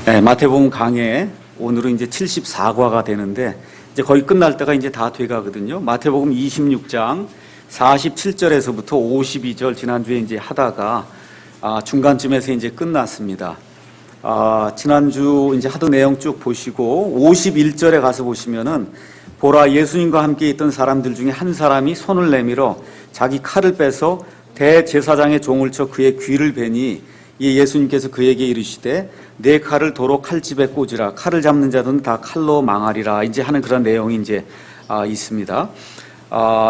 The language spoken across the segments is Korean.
네, 마태복음 강해 오늘은 이제 74과가 되는데 이제 거의 끝날 때가 이제 다 돼가거든요. 마태복음 26장 47절에서부터 52절 지난주에 이제 하다가 중간쯤에서 이제 끝났습니다. 지난주 이제 하던 내용 쭉 보시고 51절에 가서 보시면은 보라, 예수님과 함께 있던 사람들 중에 한 사람이 손을 내밀어 자기 칼을 빼서 대제사장의 종을 쳐 그의 귀를 베니 예수님께서 그에게 이르시되 내 칼을 도로 칼집에 꽂으라. 칼을 잡는 자들은 다 칼로 망하리라. 이제 하는 그런 내용이 이제 있습니다.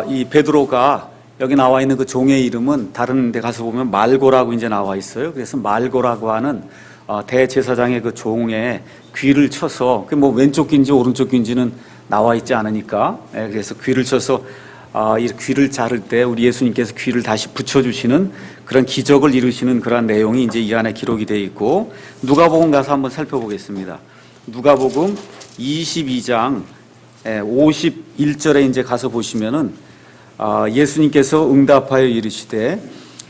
이 베드로가 여기 나와 있는 그 종의 이름은 다른 데 가서 보면 말고라고 이제 나와 있어요. 그래서 말고라고 하는 대제사장의 그 종의 귀를 쳐서 그 뭐 왼쪽 귀인지 오른쪽 귀인지는 나와 있지 않으니까 그래서 귀를 쳐서 이 귀를 자를 때 우리 예수님께서 귀를 다시 붙여주시는 그런 기적을 이루시는 그런 내용이 이제 이 안에 기록이 되어 있고, 누가복음 가서 한번 살펴보겠습니다. 누가복음 22장 51절에 이제 가서 보시면은 예수님께서 응답하여 이르시되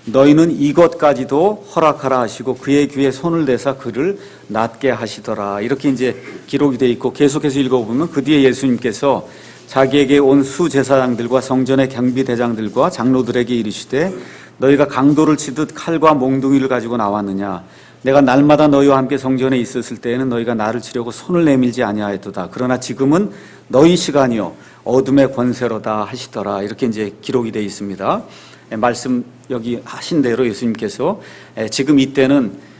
너희는 이것까지도 허락하라 하시고 그의 귀에 손을 대사 그를 낫게 하시더라. 이렇게 이제 기록이 되어 있고, 계속해서 읽어보면 그 뒤에 예수님께서 자기에게 온 수제사장들과 성전의 경비대장들과 장로들에게 이르시되 너희가 강도를 치듯 칼과 몽둥이를 가지고 나왔느냐. 내가 날마다 너희와 함께 성전에 있었을 때에는 너희가 나를 치려고 손을 내밀지 아니하였도다. 그러나 지금은 너희 시간이요 어둠의 권세로다 하시더라. 이렇게 이제 기록이 되어 있습니다. 말씀 여기 하신 대로 예수님께서 지금 이때는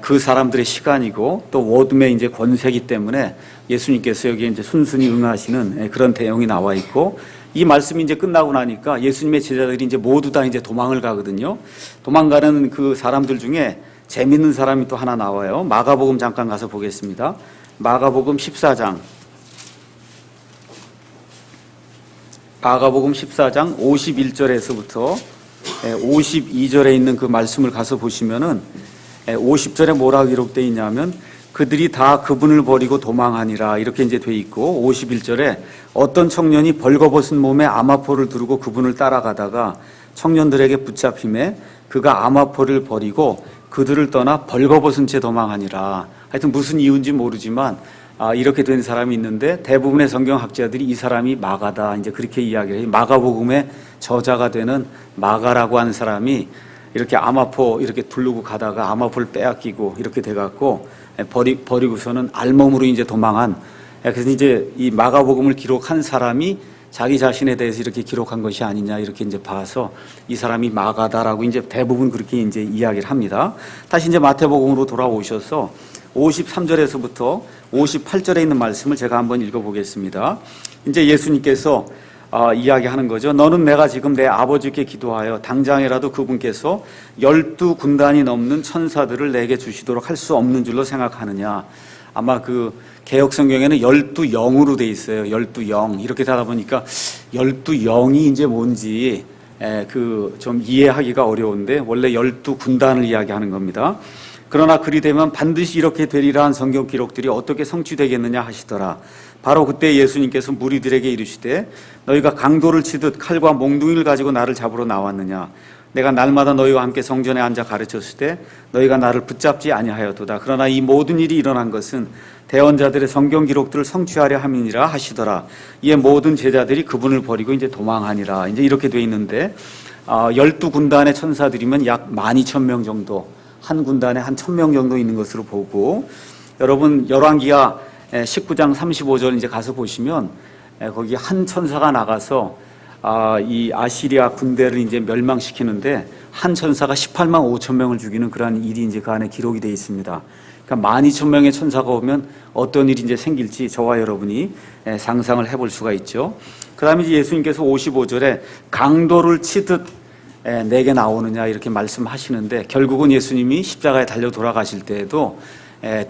그 사람들의 시간이고 또 어둠의 이제 권세이기 때문에 예수님께서 여기 이제 순순히 응하시는 그런 내용이 나와 있고, 이 말씀이 이제 끝나고 나니까 예수님의 제자들이 이제 모두 다 이제 도망을 가거든요. 도망가는 그 사람들 중에 재밌는 사람이 또 하나 나와요. 마가복음 잠깐 가서 보겠습니다. 마가복음 14장 51절에서부터 52절에 있는 그 말씀을 가서 보시면은 50절에 뭐라고 기록되어 있냐면 그들이 다 그분을 버리고 도망하니라 이렇게 이제 돼 있고, 51절에 어떤 청년이 벌거벗은 몸에 아마포를 두르고 그분을 따라가다가 청년들에게 붙잡힘에 그가 아마포를 버리고 그들을 떠나 벌거벗은 채 도망하니라. 하여튼 무슨 이유인지 모르지만 이렇게 된 사람이 있는데 대부분의 성경학자들이 이 사람이 마가다 이제 그렇게 이야기를 해요. 마가복음의 저자가 되는 마가라고 하는 사람이 이렇게 아마포 이렇게 두르고 가다가 아마포를 빼앗기고 이렇게 돼갖고 버리고서는 알몸으로 이제 도망한, 그래서 이제 이 마가복음을 기록한 사람이 자기 자신에 대해서 이렇게 기록한 것이 아니냐 이렇게 이제 봐서 이 사람이 마가다라고 이제 대부분 그렇게 이제 이야기를 합니다. 다시 이제 마태복음으로 돌아오셔서 53절에서부터 58절에 있는 말씀을 제가 한번 읽어보겠습니다. 이제 예수님께서 이야기하는 거죠. 너는 내가 지금 내 아버지께 기도하여 당장이라도 그분께서 12군단이 넘는 천사들을 내게 주시도록 할 수 없는 줄로 생각하느냐. 아마 그 개혁성경에는 12영으로 돼 있어요. 12영. 이렇게 하다 보니까 12영이 이제 뭔지 좀 이해하기가 어려운데 원래 12군단을 이야기하는 겁니다. 그러나 그리 되면 반드시 이렇게 되리라 한 성경 기록들이 어떻게 성취되겠느냐 하시더라. 바로 그때 예수님께서 무리들에게 이르시되 너희가 강도를 치듯 칼과 몽둥이를 가지고 나를 잡으러 나왔느냐. 내가 날마다 너희와 함께 성전에 앉아 가르쳤을 때 너희가 나를 붙잡지 아니하였도다. 그러나 이 모든 일이 일어난 것은 대언자들의 성경 기록들을 성취하려 함이니라 하시더라. 이에 모든 제자들이 그분을 버리고 이제 도망하니라. 이제 이렇게 돼 있는데 12군단의 천사들이면 약 12,000명 정도, 한 군단에 한 1,000명 정도 있는 것으로 보고, 여러분 열왕기하 19장 35절 이제 가서 보시면 거기 한 천사가 나가서 이 아시리아 군대를 이제 멸망시키는데 한 천사가 18만 5천 명을 죽이는 그러한 일이 이제 그 안에 기록이 되어 있습니다. 그러니까 12,000명의 천사가 오면 어떤 일이 이제 생길지 저와 여러분이 상상을 해볼 수가 있죠. 그 다음에 예수님께서 55절에 강도를 치듯 내게 나오느냐 이렇게 말씀하시는데, 결국은 예수님이 십자가에 달려 돌아가실 때에도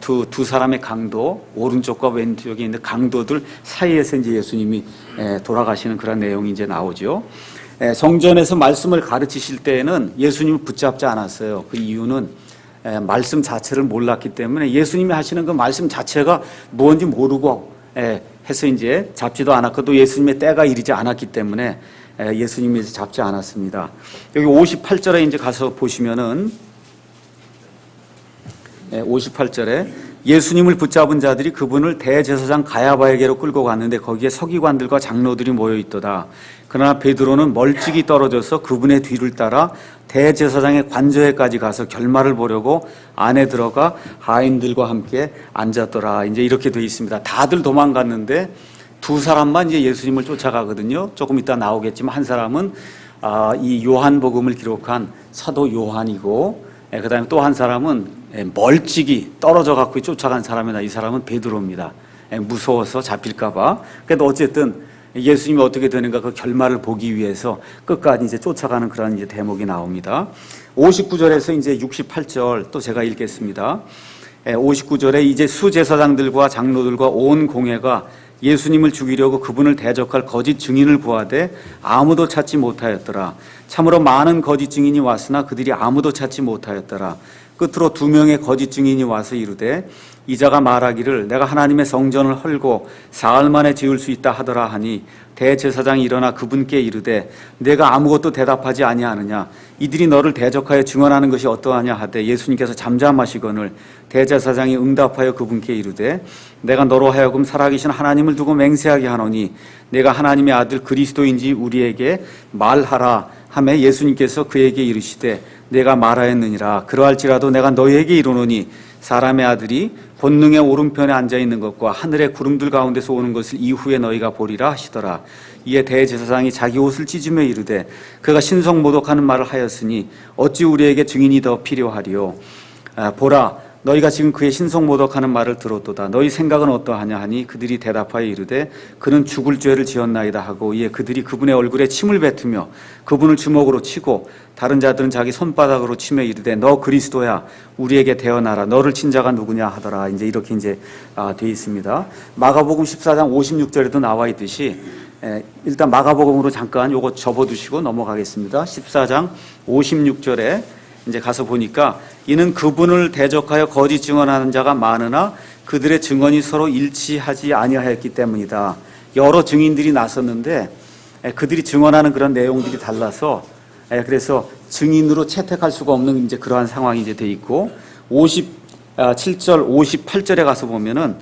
두 사람의 강도, 오른쪽과 왼쪽에 있는 강도들 사이에서 이제 예수님이 돌아가시는 그런 내용이 이제 나오죠. 성전에서 말씀을 가르치실 때에는 예수님을 붙잡지 않았어요. 그 이유는 말씀 자체를 몰랐기 때문에 예수님이 하시는 그 말씀 자체가 뭔지 모르고 해서 이제 잡지도 않았고 또 예수님의 때가 이르지 않았기 때문에 예수님이 잡지 않았습니다. 여기 58절에 이제 가서 보시면은 58절에 예수님을 붙잡은 자들이 그분을 대제사장 가야바에게로 끌고 갔는데 거기에 서기관들과 장로들이 모여 있도다. 그러나 베드로는 멀찍이 떨어져서 그분의 뒤를 따라 대제사장의 관저에까지 가서 결말을 보려고 안에 들어가 하인들과 함께 앉았더라. 이제 이렇게 돼 있습니다. 다들 도망갔는데 두 사람만 이제 예수님을 쫓아가거든요. 조금 이따 나오겠지만 한 사람은 이 요한복음을 기록한 사도 요한이고, 그다음에 또 한 사람은 멀찍이 떨어져 갖고 쫓아간 사람이나 이 사람은 베드로입니다. 무서워서 잡힐까봐. 그래도 어쨌든 예수님이 어떻게 되는가 그 결말을 보기 위해서 끝까지 이제 쫓아가는 그런 이제 대목이 나옵니다. 59절에서 이제 68절 또 제가 읽겠습니다. 59절에 이제 수제사장들과 장로들과 온 공회가 예수님을 죽이려고 그분을 대적할 거짓 증인을 구하되 아무도 찾지 못하였더라. 참으로 많은 거짓 증인이 왔으나 그들이 아무도 찾지 못하였더라. 끝으로 2명의 거짓 증인이 와서 이르되 이자가 말하기를 내가 하나님의 성전을 헐고 사흘 만에 지을 수 있다 하더라 하니 대제사장이 일어나 그분께 이르되 내가 아무것도 대답하지 아니하느냐 이들이 너를 대적하여 증언하는 것이 어떠하냐 하되 예수님께서 잠잠하시거늘 대제사장이 응답하여 그분께 이르되 내가 너로 하여금 살아계신 하나님을 두고 맹세하게 하노니 내가 하나님의 아들 그리스도인지 우리에게 말하라 하매 예수님께서 그에게 이르시되 내가 말하였느니라. 그러할지라도 내가 너희에게 이르노니 사람의 아들이 권능의 오른편에 앉아있는 것과 하늘의 구름들 가운데서 오는 것을 이후에 너희가 보리라 하시더라. 이에 대제사장이 자기 옷을 찢으며 이르되 그가 신성모독하는 말을 하였으니 어찌 우리에게 증인이 더 필요하리요. 보라 너희가 지금 그의 신성모독하는 말을 들었도다. 너희 생각은 어떠하냐 하니 그들이 대답하여 이르되 그는 죽을 죄를 지었나이다 하고 이에 그들이 그분의 얼굴에 침을 뱉으며 그분을 주먹으로 치고 다른 자들은 자기 손바닥으로 치며 이르되 너 그리스도야 우리에게 대언하라 너를 친 자가 누구냐 하더라. 이제 이렇게 이제 돼 있습니다. 마가복음 14장 56절에도 나와 있듯이 일단 마가복음으로 잠깐 요거 접어두시고 넘어가겠습니다. 14장 56절에 이제 가서 보니까 이는 그분을 대적하여 거짓 증언하는 자가 많으나 그들의 증언이 서로 일치하지 아니하였기 때문이다. 여러 증인들이 나섰는데 그들이 증언하는 그런 내용들이 달라서 그래서 증인으로 채택할 수가 없는 이제 그러한 상황이 이제 돼 있고 57절 58절에 가서 보면은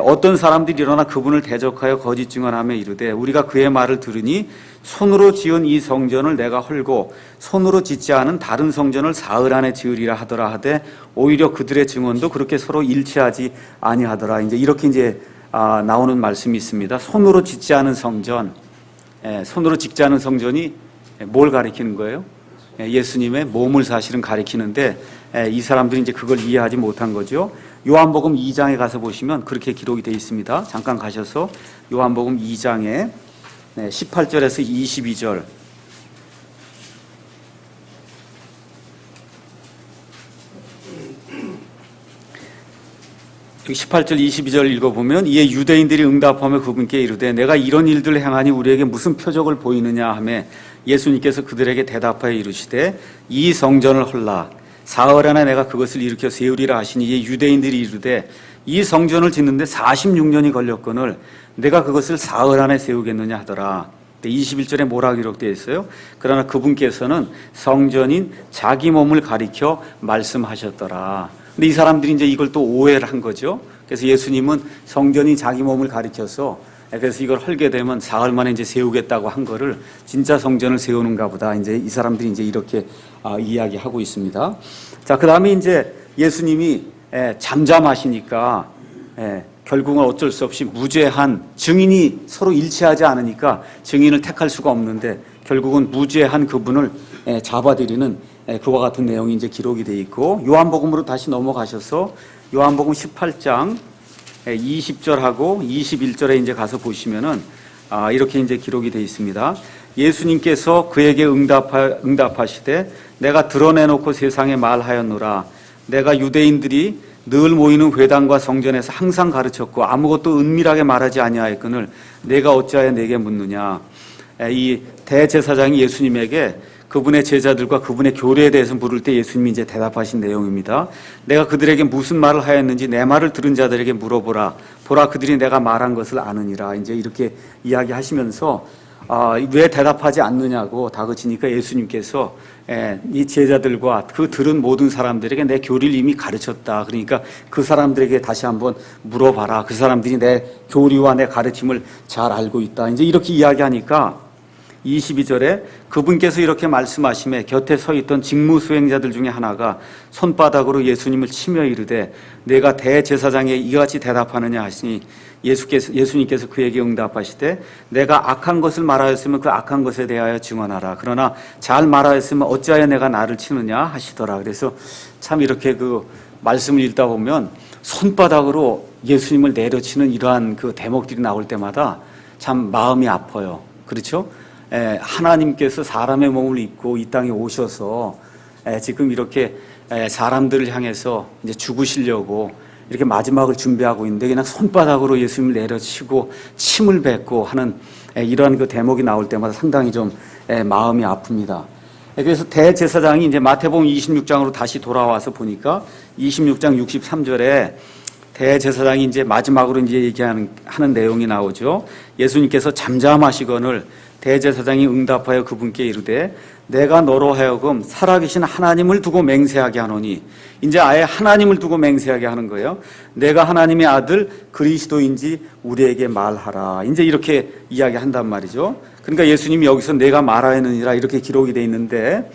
어떤 사람들이 일어나 그분을 대적하여 거짓 증언하며 이르되 우리가 그의 말을 들으니 손으로 지은 이 성전을 내가 헐고 손으로 짓지 않은 다른 성전을 사흘 안에 지으리라 하더라 하되 오히려 그들의 증언도 그렇게 서로 일치하지 아니하더라. 이제 이렇게 이제 나오는 말씀이 있습니다. 손으로 짓지 않은 성전, 손으로 짓지 않은 성전이 뭘 가리키는 거예요? 예수님의 몸을 사실은 가리키는데 이 사람들이 이제 그걸 이해하지 못한 거죠. 요한복음 2장에 가서 보시면 그렇게 기록이 되어 있습니다. 잠깐 가셔서 요한복음 2장에 18절에서 22절 18절 22절 읽어보면 이에 유대인들이 응답하며 그분께 이르되 내가 이런 일들을 행하니 우리에게 무슨 표적을 보이느냐 하며 예수님께서 그들에게 대답하여 이르시되 이 성전을 헐라 사흘 안에 내가 그것을 일으켜 세우리라 하시니 이에 유대인들이 이르되 이 성전을 짓는데 46년이 걸렸거늘 내가 그것을 사흘 안에 세우겠느냐 하더라. 21절에 뭐라고 기록되어 있어요? 그러나 그분께서는 성전인 자기 몸을 가리켜 말씀하셨더라. 근데 이 사람들이 이제 이걸 또 오해를 한 거죠. 그래서 예수님은 성전이 자기 몸을 가리켜서 그래서 이걸 헐게 되면 사흘 만에 이제 세우겠다고 한 거를 진짜 성전을 세우는가 보다. 이제 이 사람들이 이제 이렇게 이야기하고 있습니다. 자, 그 다음에 이제 예수님이 잠잠하시니까 결국은 어쩔 수 없이 무죄한 증인이 서로 일치하지 않으니까 증인을 택할 수가 없는데 결국은 무죄한 그분을 잡아들이는 그와 같은 내용이 이제 기록이 되어 있고 요한복음으로 다시 넘어가셔서 요한복음 18장 20절하고 21절에 이제 가서 보시면은 이렇게 이제 기록이 되어 있습니다. 예수님께서 그에게 응답하시되 내가 드러내놓고 세상에 말하였노라. 내가 유대인들이 늘 모이는 회당과 성전에서 항상 가르쳤고 아무것도 은밀하게 말하지 아니하였거늘 내가 어찌하여 내게 묻느냐. 이 대제사장이 예수님에게 그분의 제자들과 그분의 교례에 대해서 물을 때 예수님이 이제 대답하신 내용입니다. 내가 그들에게 무슨 말을 하였는지 내 말을 들은 자들에게 물어보라. 보라 그들이 내가 말한 것을 아느니라. 이제 이렇게 이야기하시면서 왜 대답하지 않느냐고 다그치니까 예수님께서 이 제자들과 그 들은 모든 사람들에게 내 교리를 이미 가르쳤다. 그러니까 그 사람들에게 다시 한번 물어봐라. 그 사람들이 내 교리와 내 가르침을 잘 알고 있다. 이제 이렇게 이야기하니까 22절에 그분께서 이렇게 말씀하시매 곁에 서 있던 직무 수행자들 중에 하나가 손바닥으로 예수님을 치며 이르되 내가 대제사장에 이같이 대답하느냐 하시니 예수님께서 그에게 응답하시되 내가 악한 것을 말하였으면 그 악한 것에 대하여 증언하라. 그러나 잘 말하였으면 어찌하여 내가 나를 치느냐 하시더라. 그래서 참 이렇게 그 말씀을 읽다 보면 손바닥으로 예수님을 내려치는 이러한 그 대목들이 나올 때마다 참 마음이 아파요. 그렇죠? 하나님께서 사람의 몸을 입고 이 땅에 오셔서 지금 이렇게 사람들을 향해서 이제 죽으시려고 이렇게 마지막을 준비하고 있는데 그냥 손바닥으로 예수님을 내려치고 침을 뱉고 하는 이러한 그 대목이 나올 때마다 상당히 좀 마음이 아픕니다. 그래서 대제사장이 이제 마태복음 26장으로 다시 돌아와서 보니까 26장 63절에 대제사장이 이제 마지막으로 이제 얘기하는 내용이 나오죠. 예수님께서 잠잠하시거늘 대제사장이 응답하여 그분께 이르되 내가 너로 하여금 살아계신 하나님을 두고 맹세하게 하노니 이제 아예 하나님을 두고 맹세하게 하는 거예요. 내가 하나님의 아들 그리스도인지 우리에게 말하라. 이제 이렇게 이야기한단 말이죠. 그러니까 예수님이 여기서 내가 말하느니라 이렇게 기록이 돼 있는데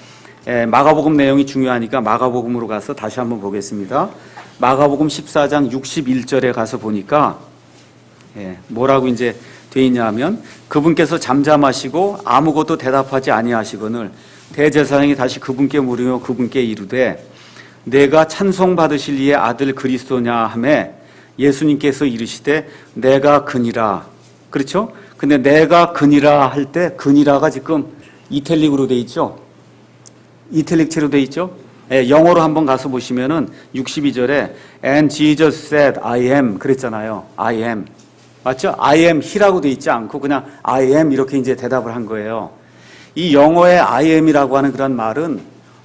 마가복음 내용이 중요하니까 마가복음으로 가서 다시 한번 보겠습니다. 마가복음 14장 61절에 가서 보니까 뭐라고 이제 돼 있냐면 그분께서 잠잠하시고 아무것도 대답하지 아니하시거늘 대제사장이 다시 그분께 물으며 그분께 이르되 내가 찬송받으실 이의 아들 그리스도냐 하매 예수님께서 이르시되 내가 그니라. 그렇죠? 근데 내가 그니라 할 때 그니라가 지금 이탈릭으로 돼 있죠. 이탈릭체로 돼 있죠. 영어로 한번 가서 보시면은 62절에 And Jesus said I am 그랬잖아요. I am. 맞죠? I am he라고 돼 있지 않고 그냥 I am 이렇게 이제 대답을 한 거예요. 이 영어의 I am이라고 하는 그런 말은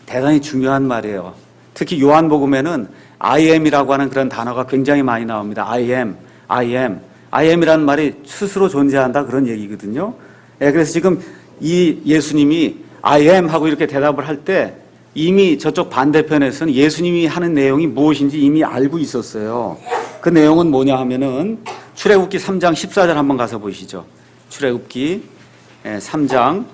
대단히 중요한 말이에요. 특히 요한복음에는 I am이라고 하는 그런 단어가 굉장히 많이 나옵니다. I am, I am. I am이라는 말이 스스로 존재한다 그런 얘기거든요. 그래서 지금 이 예수님이 I am 하고 이렇게 대답을 할 때 이미 저쪽 반대편에서는 예수님이 하는 내용이 무엇인지 이미 알고 있었어요. 그 내용은 뭐냐 하면은 출애굽기 3장 14절 한번 가서 보시죠. 출애굽기 3장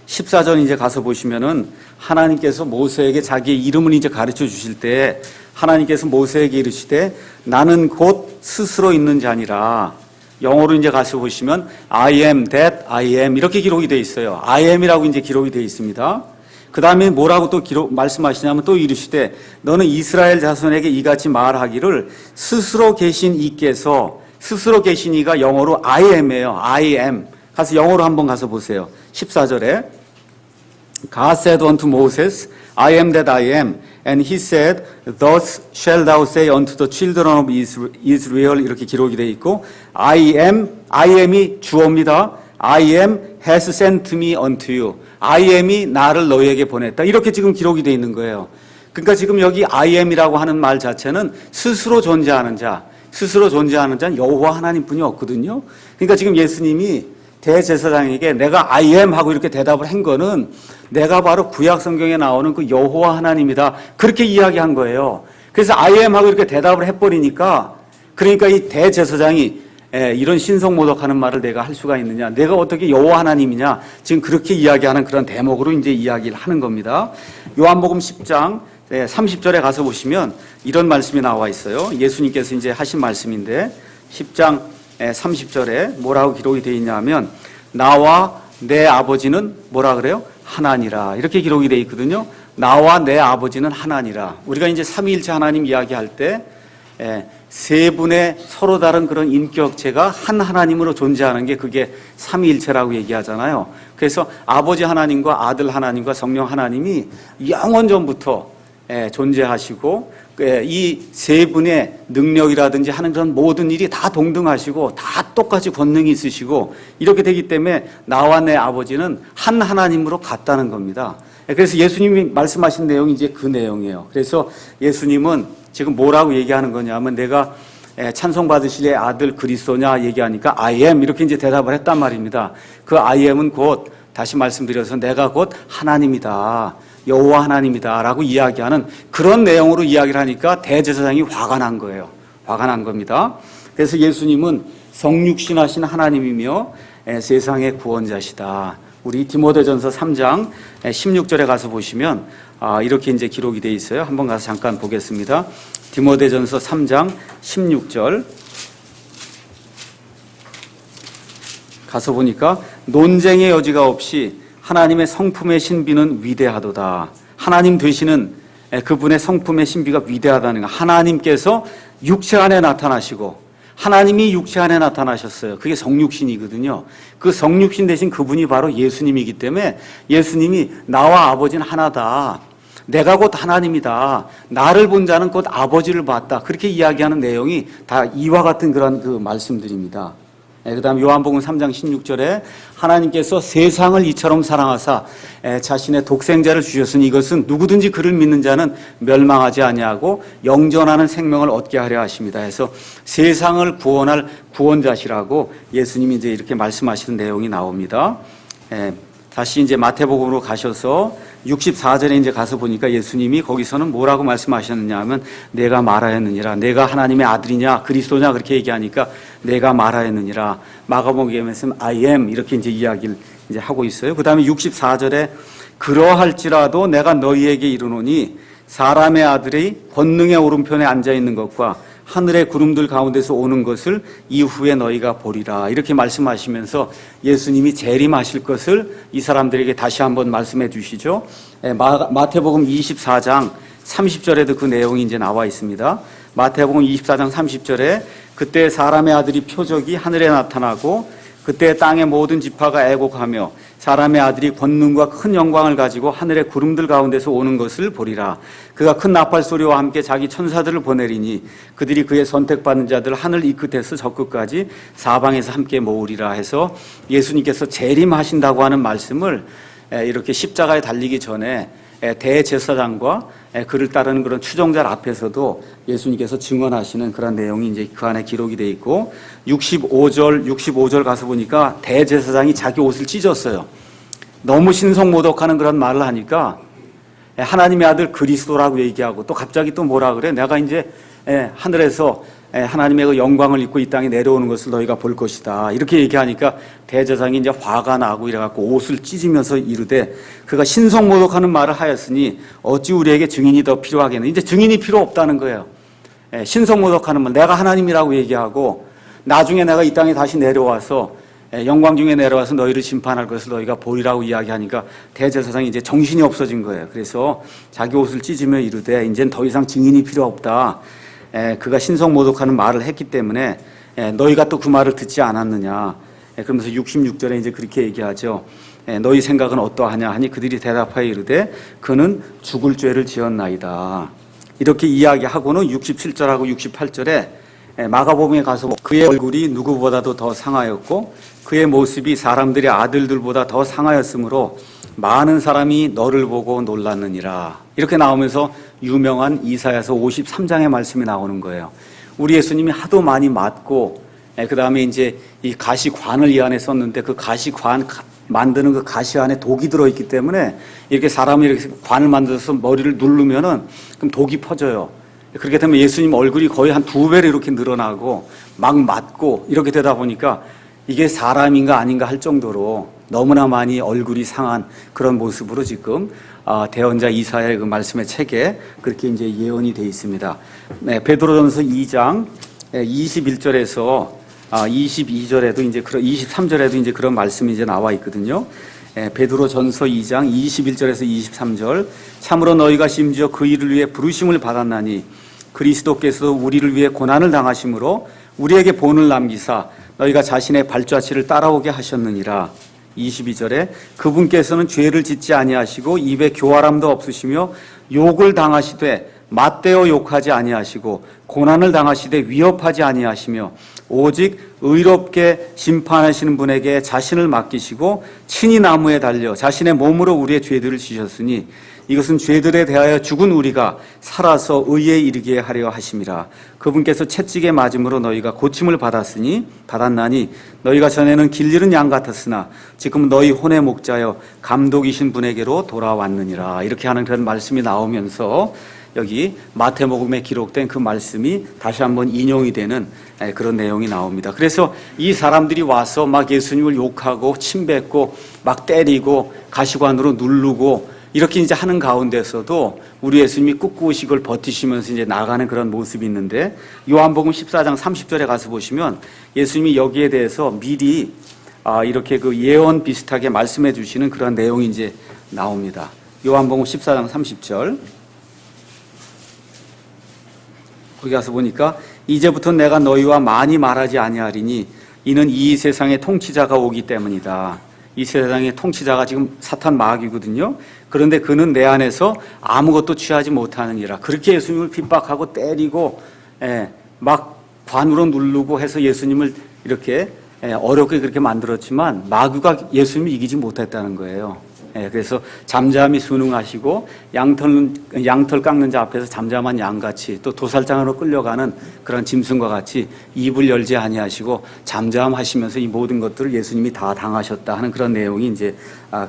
14절 이제 가서 보시면은 하나님께서 모세에게 자기의 이름을 이제 가르쳐 주실 때 하나님께서 모세에게 이르시되 나는 곧 스스로 있는 자니라. 영어로 이제 가서 보시면 I am that I am 이렇게 기록이 되어 있어요. I am이라고 이제 기록이 되어 있습니다. 그 다음에 뭐라고 또 말씀하시냐면 또 이르시되 너는 이스라엘 자손에게 이같이 말하기를 스스로 계신 이께서 스스로 계신 이가 영어로 I am이에요. I am. 가서 영어로 한번 가서 보세요. 14절에 God said unto Moses, I am that I am. And he said, thus shall thou say unto the children of Israel 이렇게 기록이 되어 있고 I am이 주어입니다. I am has sent me unto you. I am이 나를 너희에게 보냈다. 이렇게 지금 기록이 되어 있는 거예요. 그러니까 지금 여기 I am이라고 하는 말 자체는 스스로 존재하는 자는 여호와 하나님뿐이 없거든요. 그러니까 지금 예수님이 대제사장에게 내가 I am 하고 이렇게 대답을 한 거는 내가 바로 구약 성경에 나오는 그 여호와 하나님이다. 그렇게 이야기한 거예요. 그래서 I am 하고 이렇게 대답을 해버리니까 그러니까 이 대제사장이 이런 신성모독하는 말을 내가 할 수가 있느냐. 내가 어떻게 여호와 하나님이냐. 지금 그렇게 이야기하는 그런 대목으로 이제 이야기를 하는 겁니다. 요한복음 10장 30절에 가서 보시면 이런 말씀이 나와 있어요. 예수님께서 이제 하신 말씀인데 10장 30절에 뭐라고 기록이 되어 있냐면 나와 내 아버지는 뭐라 그래요? 하나니라. 이렇게 기록이 되어 있거든요. 나와 내 아버지는 하나니라. 우리가 이제 삼위일체 하나님 이야기할 때 세 분의 서로 다른 그런 인격체가 한 하나님으로 존재하는 게 그게 삼위일체라고 얘기하잖아요. 그래서 아버지 하나님과 아들 하나님과 성령 하나님이 영원전부터 존재하시고 이 세 분의 능력이라든지 하는 그런 모든 일이 다 동등하시고 다 똑같이 권능이 있으시고 이렇게 되기 때문에 나와 내 아버지는 한 하나님으로 같다는 겁니다. 그래서 예수님이 말씀하신 내용이 이제 그 내용이에요. 그래서 예수님은 지금 뭐라고 얘기하는 거냐면 내가 찬송 받으실 아들 그리스도냐 얘기하니까 I am 이렇게 이제 대답을 했단 말입니다. 그 I am은 곧 다시 말씀드려서 내가 곧 하나님이다. 여호와 하나님이다라고 이야기하는 그런 내용으로 이야기를 하니까 대제사장이 화가 난 거예요. 화가 난 겁니다. 그래서 예수님은 성육신하신 하나님이며 세상의 구원자시다. 우리 디모데전서 3장 16절에 가서 보시면 이렇게 이제 기록이 되어 있어요. 한번 가서 잠깐 보겠습니다. 디모데전서 3장 16절 가서 보니까 논쟁의 여지가 없이 하나님의 성품의 신비는 위대하도다. 하나님 되시는 그분의 성품의 신비가 위대하다는 거. 하나님께서 육체 안에 나타나시고 하나님이 육체 안에 나타나셨어요. 그게 성육신이거든요. 그 성육신 대신 그분이 바로 예수님이기 때문에 예수님이 나와 아버지는 하나다. 내가 곧 하나님이다. 나를 본 자는 곧 아버지를 봤다. 그렇게 이야기하는 내용이 다 이와 같은 그런 그 말씀들입니다. 그 다음 요한복음 3장 16절에 하나님께서 세상을 이처럼 사랑하사 자신의 독생자를 주셨으니 이것은 누구든지 그를 믿는 자는 멸망하지 아니하고 영전하는 생명을 얻게 하려 하십니다. 해서 세상을 구원할 구원자시라고 예수님이 이제 이렇게 말씀하시는 내용이 나옵니다. 다시 이제 마태복음으로 가셔서 64절에 이제 가서 보니까 예수님이 거기서는 뭐라고 말씀하셨느냐 하면 내가 말하였느니라. 내가 하나님의 아들이냐 그리스도냐 그렇게 얘기하니까 내가 말하였느니라. 마가복음에서는 I am 이렇게 이제 이야기를 이제 하고 있어요. 그다음에 64절에 그러할지라도 내가 너희에게 이르노니 사람의 아들이 권능의 오른편에 앉아 있는 것과 하늘의 구름들 가운데서 오는 것을 이후에 너희가 보리라. 이렇게 말씀하시면서 예수님이 재림하실 것을 이 사람들에게 다시 한번 말씀해 주시죠. 마태복음 24장 30절에도 그 내용이 이제 나와 있습니다. 마태복음 24장 30절에 그때 사람의 아들이 표적이 하늘에 나타나고 그때 땅의 모든 지파가 애곡하며 사람의 아들이 권능과 큰 영광을 가지고 하늘의 구름들 가운데서 오는 것을 보리라. 그가 큰 나팔 소리와 함께 자기 천사들을 보내리니 그들이 그의 선택받은 자들 하늘 이 끝에서 저 끝까지 사방에서 함께 모으리라 해서 예수님께서 재림하신다고 하는 말씀을 이렇게 십자가에 달리기 전에 대제사장과 그를 따르는 그런 추종자 앞에서도 예수님께서 증언하시는 그런 내용이 이제 그 안에 기록이 되어 있고 65절 가서 보니까 대제사장이 자기 옷을 찢었어요. 너무 신성모독하는 그런 말을 하니까 하나님의 아들 그리스도라고 얘기하고 또 갑자기 또 뭐라 그래? 내가 이제 하늘에서 하나님의 그 영광을 입고 이 땅에 내려오는 것을 너희가 볼 것이다. 이렇게 얘기하니까 대제사장이 이제 화가 나고 이래갖고 옷을 찢으면서 이르되 그가 신성모독하는 말을 하였으니 어찌 우리에게 증인이 더 필요하겠느냐. 이제 증인이 필요 없다는 거예요. 신성모독하는 말, 내가 하나님이라고 얘기하고 나중에 내가 이 땅에 다시 내려와서 영광 중에 내려와서 너희를 심판할 것을 너희가 보리라고 이야기하니까 대제사장이 이제 정신이 없어진 거예요. 그래서 자기 옷을 찢으며 이르되 이제는 더 이상 증인이 필요 없다. 그가 신성모독하는 말을 했기 때문에 너희가 또 그 말을 듣지 않았느냐. 그러면서 66절에 이제 그렇게 얘기하죠. 너희 생각은 어떠하냐 하니 그들이 대답하여 이르되 그는 죽을 죄를 지었나이다. 이렇게 이야기하고는 67절하고 68절에 마가복음에 가서 그의 얼굴이 누구보다도 더 상하였고 그의 모습이 사람들의 아들들보다 더 상하였으므로 많은 사람이 너를 보고 놀랐느니라. 이렇게 나오면서 유명한 이사야서 53장의 말씀이 나오는 거예요. 우리 예수님이 하도 많이 맞고 그 다음에 이제 이 가시관을 이 안에 썼는데 그 가시관 만드는 그 가시 안에 독이 들어있기 때문에 이렇게 사람이 이렇게 관을 만들어서 머리를 누르면은 그럼 독이 퍼져요. 그렇게 되면 예수님 얼굴이 거의 한 2배로 이렇게 늘어나고 막 맞고 이렇게 되다 보니까 이게 사람인가 아닌가 할 정도로 너무나 많이 얼굴이 상한 그런 모습으로 지금 대언자 이사야의 그 말씀의 책에 그렇게 이제 예언이 되어 있습니다. 베드로전서 2장 21절에서 22절에도 이제 23절에도 이제 그런 말씀이 이제 나와 있거든요. 베드로전서 2장 21절에서 23절 참으로 너희가 심지어 그 일을 위해 부르심을 받았나니 그리스도께서 우리를 위해 고난을 당하심으로 우리에게 본을 남기사 너희가 자신의 발자취를 따라오게 하셨느니라. 22절에 그분께서는 죄를 짓지 아니하시고 입에 교활함도 없으시며 욕을 당하시되 맞대어 욕하지 아니하시고 고난을 당하시되 위협하지 아니하시며 오직 의롭게 심판하시는 분에게 자신을 맡기시고 친히 나무에 달려 자신의 몸으로 우리의 죄들을 지셨으니 이것은 죄들에 대하여 죽은 우리가 살아서 의에 이르게 하려 하심이라. 그분께서 채찍에 맞음으로 너희가 고침을 받았나니 너희가 전에는 길 잃은 양 같았으나 지금 너희 혼의 목자여 감독이신 분에게로 돌아왔느니라. 이렇게 하는 그런 말씀이 나오면서 여기 마태복음에 기록된 그 말씀이 다시 한번 인용이 되는 그런 내용이 나옵니다. 그래서 이 사람들이 와서 막 예수님을 욕하고 침뱉고 막 때리고 가시관으로 누르고 이렇게 이제 하는 가운데서도 우리 예수님이 꿋꿋이 그걸 버티시면서 이제 나가는 그런 모습이 있는데, 요한복음 14장 30절에 가서 보시면 예수님이 여기에 대해서 미리 이렇게 그 예언 비슷하게 말씀해 주시는 그런 내용이 이제 나옵니다. 요한복음 14장 30절. 거기 가서 보니까 이제부터 내가 너희와 많이 말하지 아니하리니 이는 이 세상의 통치자가 오기 때문이다. 이 세상의 통치자가 지금 사탄 마귀거든요. 그런데 그는 내 안에서 아무것도 취하지 못하느니라. 그렇게 예수님을 핍박하고 때리고 막 관으로 누르고 해서 예수님을 이렇게 어렵게 그렇게 만들었지만 마귀가 예수님을 이기지 못했다는 거예요. 그래서 잠잠히 순응하시고 양털 깎는 자 앞에서 잠잠한 양같이 또 도살장으로 끌려가는 그런 짐승과 같이 입을 열지 아니하시고 잠잠하시면서 이 모든 것들을 예수님이 다 당하셨다 하는 그런 내용이 이제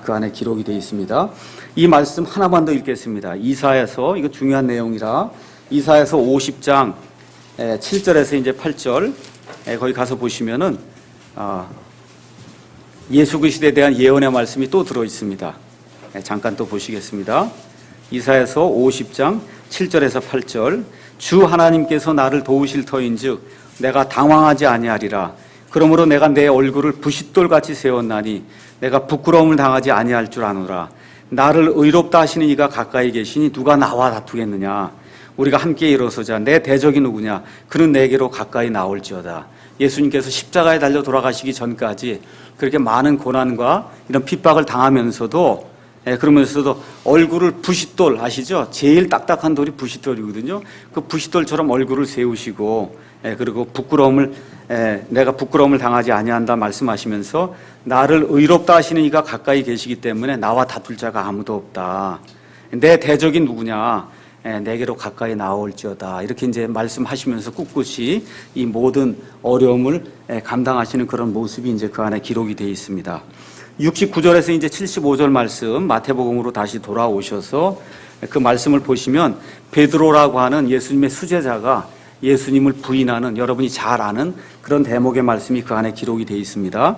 그 안에 기록이 되어 있습니다. 이 말씀 하나만 더 읽겠습니다. 이사야서, 이거 중요한 내용이라 이사야서 50장 7절에서 이제 8절 거기 가서 보시면은 예수 그리스도에 대한 예언의 말씀이 또 들어 있습니다. 잠깐 또 보시겠습니다. 이사야서 50장 7절에서 8절. 주 하나님께서 나를 도우실 터인즉 내가 당황하지 아니하리라. 그러므로 내가 내 얼굴을 부싯돌같이 세웠나니 내가 부끄러움을 당하지 아니할 줄 아노라. 나를 의롭다 하시는 이가 가까이 계시니 누가 나와 다투겠느냐. 우리가 함께 일어서자. 내 대적이 누구냐. 그는 내게로 가까이 나올지어다. 예수님께서 십자가에 달려 돌아가시기 전까지 그렇게 많은 고난과 이런 핍박을 당하면서도 그러면서도 얼굴을 부싯돌 아시죠? 제일 딱딱한 돌이 부싯돌이거든요. 그 부싯돌처럼 얼굴을 세우시고 그리고 내가 부끄러움을 당하지 아니한다 말씀하시면서 나를 의롭다 하시는 이가 가까이 계시기 때문에 나와 다툴 자가 아무도 없다. 내 대적이 누구냐? 내게로 가까이 나올지어다. 이렇게 이제 말씀하시면서 꿋꿋이 이 모든 어려움을 감당하시는 그런 모습이 이제 그 안에 기록이 되어 있습니다. 69절에서 이제 75절 말씀 마태복음으로 다시 돌아오셔서 그 말씀을 보시면 베드로라고 하는 예수님의 수제자가 예수님을 부인하는 여러분이 잘 아는 그런 대목의 말씀이 그 안에 기록이 되어 있습니다.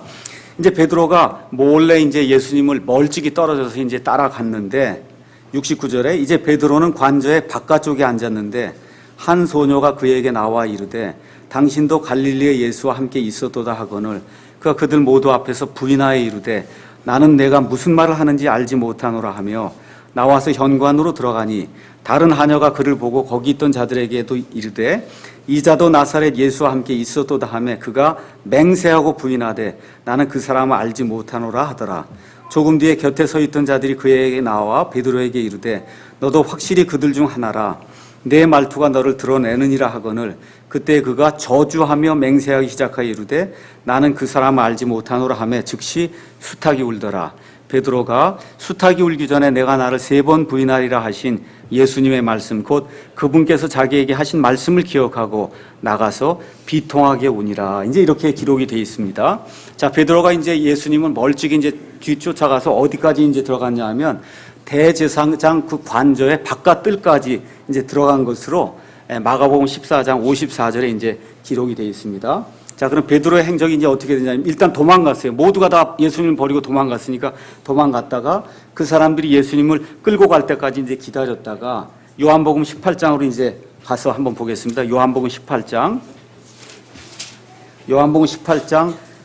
이제 베드로가 몰래 이제 예수님을 멀찍이 떨어져서 이제 따라갔는데 69절에 이제 베드로는 관저의 바깥쪽에 앉았는데 한 소녀가 그에게 나와 이르되 당신도 갈릴리의 예수와 함께 있었도다 하거늘 그가 그들 모두 앞에서 부인하여 이르되 나는 내가 무슨 말을 하는지 알지 못하노라 하며 나와서 현관으로 들어가니 다른 하녀가 그를 보고 거기 있던 자들에게도 이르되 이 자도 나사렛 예수와 함께 있었도다 하며 그가 맹세하고 부인하되 나는 그 사람을 알지 못하노라 하더라. 조금 뒤에 곁에 서 있던 자들이 그에게 나와 베드로에게 이르되 너도 확실히 그들 중 하나라. 내 말투가 너를 드러내느니라 하거늘 그때 그가 저주하며 맹세하기 시작하여 이르되 나는 그 사람을 알지 못하노라 하며 즉시 수탉이 울더라. 베드로가 수탉이 울기 전에 내가 나를 3번 부인하리라 하신 예수님의 말씀 곧 그분께서 자기에게 하신 말씀을 기억하고 나가서 비통하게 우니라. 이제 이렇게 기록이 되어 있습니다. 자, 베드로가 이제 예수님을 멀찍이 이제 뒤쫓아가서 어디까지 이제 들어갔냐 하면 대제사장 그 관저의 바깥 뜰까지 이제 들어간 것으로 마가복음 14장 54절에 이제 기록이 되어 있습니다. 자, 그럼 베드로의 행적이 이제 어떻게 되냐면 일단 도망갔어요. 모두가 다 예수님을 버리고 도망갔으니까 도망갔다가 그 사람들이 예수님을 끌고 갈 때까지 이제 기다렸다가 요한복음 18장으로 이제 가서 한번 보겠습니다. 요한복음 18장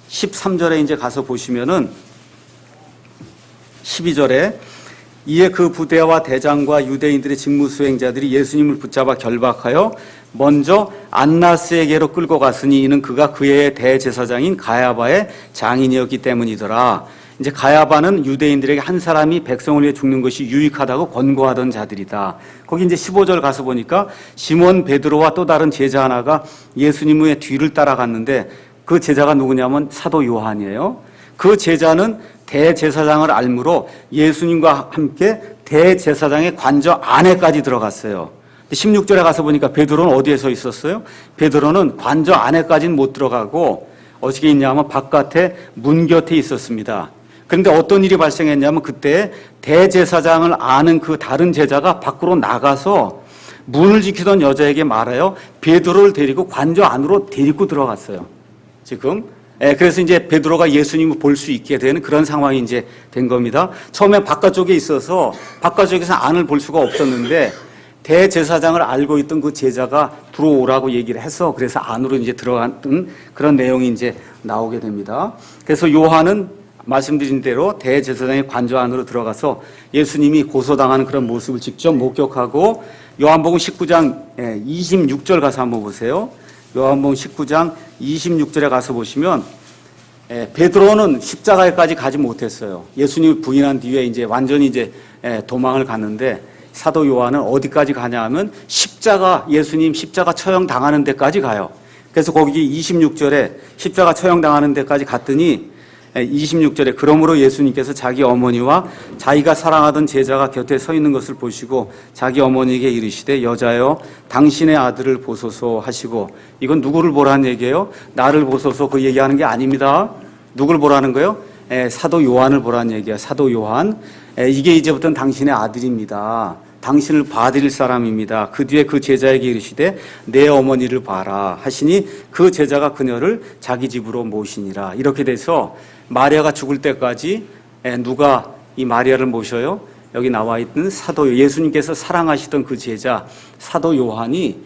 13절에 이제 가서 보시면은 12절에 이에 그 부대와 대장과 유대인들의 직무 수행자들이 예수님을 붙잡아 결박하여 먼저 안나스에게로 끌고 갔으니 이는 그가 그의 대제사장인 가야바의 장인이었기 때문이더라. 이제 가야바는 유대인들에게 한 사람이 백성을 위해 죽는 것이 유익하다고 권고하던 자들이다. 거기 이제 15절 가서 보니까 시몬 베드로와 또 다른 제자 하나가 예수님의 뒤를 따라갔는데 그 제자가 누구냐면 사도 요한이에요. 그 제자는 대제사장을 알므로 예수님과 함께 대제사장의 관저 안에까지 들어갔어요. 16절에 가서 보니까 베드로는 어디에 서 있었어요? 베드로는 관저 안에까지는 못 들어가고 어떻게 있냐면 바깥에 문 곁에 있었습니다. 그런데 어떤 일이 발생했냐면 그때 대제사장을 아는 그 다른 제자가 밖으로 나가서 문을 지키던 여자에게 말하여 베드로를 데리고 관저 안으로 데리고 들어갔어요. 지금 그래서 이제 베드로가 예수님을 볼 수 있게 되는 그런 상황이 이제 된 겁니다. 처음에 바깥쪽에 있어서 바깥쪽에서 안을 볼 수가 없었는데 대제사장을 알고 있던 그 제자가 들어오라고 얘기를 해서 그래서 안으로 이제 들어간 그런 내용이 이제 나오게 됩니다. 그래서 요한은 말씀드린 대로 대제사장의 관저 안으로 들어가서 예수님이 고소당하는 그런 모습을 직접 목격하고 요한복음 19장 26절 가서 한번 보세요. 요한복음 19장 26절에 가서 보시면 베드로는 십자가에까지 가지 못했어요. 예수님을 부인한 뒤에 이제 완전히 이제 도망을 갔는데 사도 요한은 어디까지 가냐 하면 예수님 십자가 처형 당하는 데까지 가요. 그래서 거기 26절에 십자가 처형 당하는 데까지 갔더니 26절에 그러므로 예수님께서 자기 어머니와 자기가 사랑하던 제자가 곁에 서 있는 것을 보시고 자기 어머니에게 이르시되 여자여 당신의 아들을 보소서 하시고 이건 누구를 보라는 얘기예요? 나를 보소서 그 얘기하는 게 아닙니다. 누굴 보라는 거예요? 사도 요한을 보라는 얘기예요. 사도 요한. 이게 이제부터는 당신의 아들입니다. 당신을 봐드릴 사람입니다. 그 뒤에 그 제자에게 이르시되 내 어머니를 봐라 하시니 그 제자가 그녀를 자기 집으로 모시니라. 이렇게 돼서 마리아가 죽을 때까지 누가 이 마리아를 모셔요? 여기 나와 있는 사도 예수님께서 사랑하시던 그 제자 사도 요한이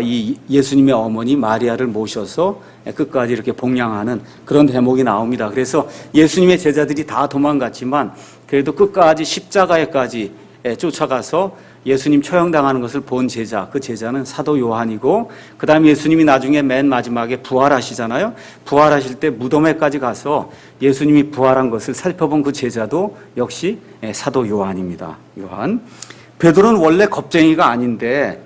이 예수님의 어머니 마리아를 모셔서 끝까지 이렇게 복양하는 그런 대목이 나옵니다. 그래서 예수님의 제자들이 다 도망갔지만 그래도 끝까지 십자가에까지 쫓아가서 예수님 처형당하는 것을 본 제자, 그 제자는 사도 요한이고 그 다음에 예수님이 나중에 맨 마지막에 부활하시잖아요. 부활하실 때 무덤에까지 가서 예수님이 부활한 것을 살펴본 그 제자도 역시 사도 요한입니다. 요한. 베드로는 원래 겁쟁이가 아닌데